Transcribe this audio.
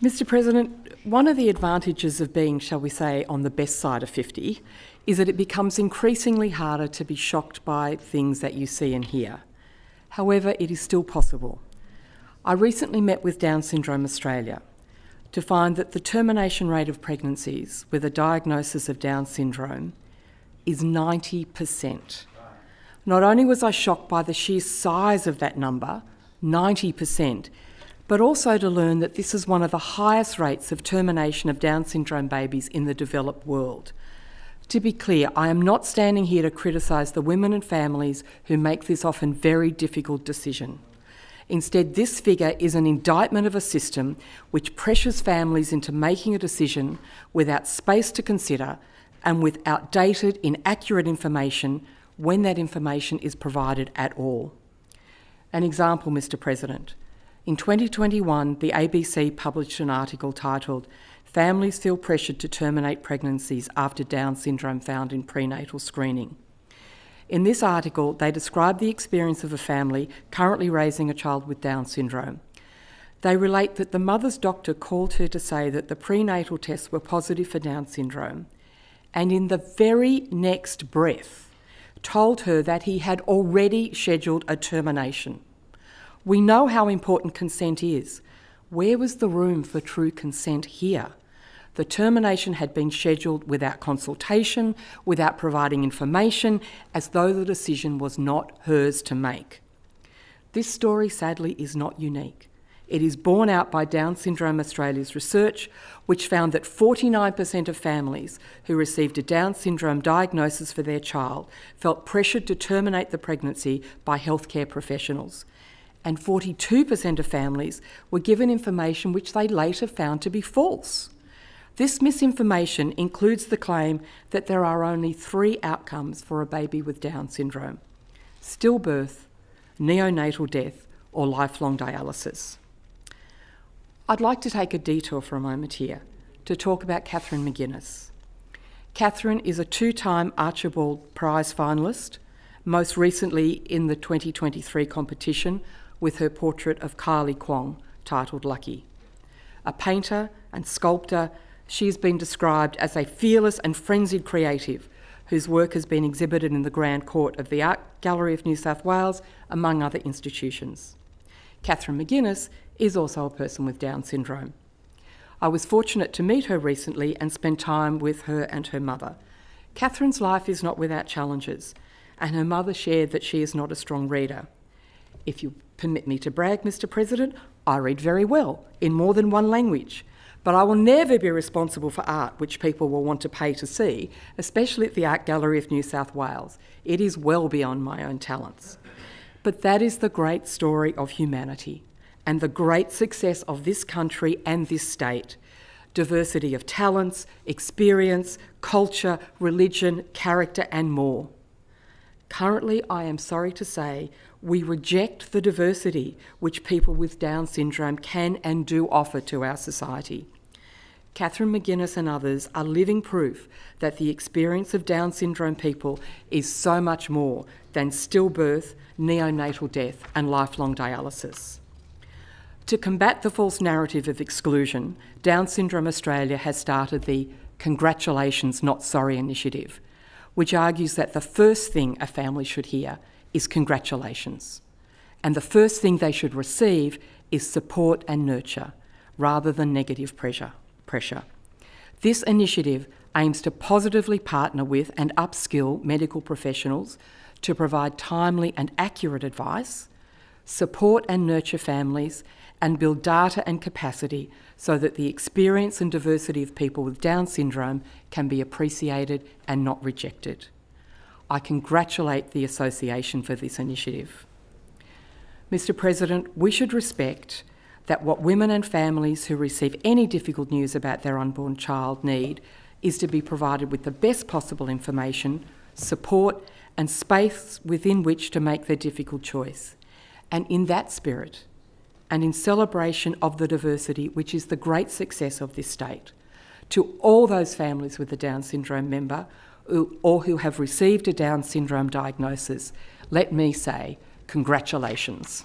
Mr. President, one of the advantages of being, shall we say, on the best side of 50 is that it becomes increasingly harder to be shocked by things that you see and hear. However, it is still possible. I recently met with Down Syndrome Australia to find that the termination rate of pregnancies with a diagnosis of Down syndrome is 90%. Not only was I shocked by the sheer size of that number, 90%, but also to learn that this is one of the highest rates of termination of Down syndrome babies in the developed world. To be clear, I am not standing here to criticise the women and families who make this often very difficult decision. Instead, this figure is an indictment of a system which pressures families into making a decision without space to consider and with outdated, inaccurate information when that information is provided at all. An example, Mr. President. In 2021, the ABC published an article titled "Families Feel Pressured to Terminate Pregnancies After Down Syndrome Found in Prenatal Screening." In this article, they describe the experience of a family currently raising a child with Down syndrome. They relate that the mother's doctor called her to say that the prenatal tests were positive for Down syndrome, and in the very next breath told her that he had already scheduled a termination. We know how important consent is. Where was the room for true consent here? The termination had been scheduled without consultation, without providing information, as though the decision was not hers to make. This story, sadly, is not unique. It is borne out by Down Syndrome Australia's research, which found that 49% of families who received a Down syndrome diagnosis for their child felt pressured to terminate the pregnancy by healthcare professionals. And 42% of families were given information which they later found to be false. This misinformation includes the claim that there are only 3 outcomes for a baby with Down syndrome: stillbirth, neonatal death, or lifelong dialysis. I'd like to take a detour for a moment here to talk about Catherine McGuinness. Catherine is a 2-time Archibald Prize finalist, most recently in the 2023 competition with her portrait of Kylie Kwong, titled Lucky. A painter and sculptor, she has been described as a fearless and frenzied creative whose work has been exhibited in the Grand Court of the Art Gallery of New South Wales, among other institutions. Catherine McGuinness is also a person with Down syndrome. I was fortunate to meet her recently and spend time with her and her mother. Catherine's life is not without challenges, and her mother shared that she is not a strong reader. If you permit me to brag, Mr. President, I read very well in more than one language, but I will never be responsible for art which people will want to pay to see, especially at the Art Gallery of New South Wales. It is well beyond my own talents. But that is the great story of humanity and the great success of this country and this state. Diversity of talents, experience, culture, religion, character, and more. Currently, I am sorry to say, we reject the diversity which people with Down syndrome can and do offer to our society. Catherine McGuinness and others are living proof that the experience of Down syndrome people is so much more than stillbirth, neonatal death, and lifelong dialysis. To combat the false narrative of exclusion, Down Syndrome Australia has started the Congratulations Not Sorry initiative, which argues that the first thing a family should hear is congratulations, and the first thing they should receive is support and nurture, rather than negative pressure. This initiative aims to positively partner with and upskill medical professionals to provide timely and accurate advice, support and nurture families, and build data and capacity so that the experience and diversity of people with Down syndrome can be appreciated and not rejected. I congratulate the Association for this initiative. Mr. President, we should respect that what women and families who receive any difficult news about their unborn child need is to be provided with the best possible information, support, and space within which to make their difficult choice. And in that spirit, and in celebration of the diversity which is the great success of this state, to all those families with a Down syndrome member or who have received a Down syndrome diagnosis, let me say congratulations.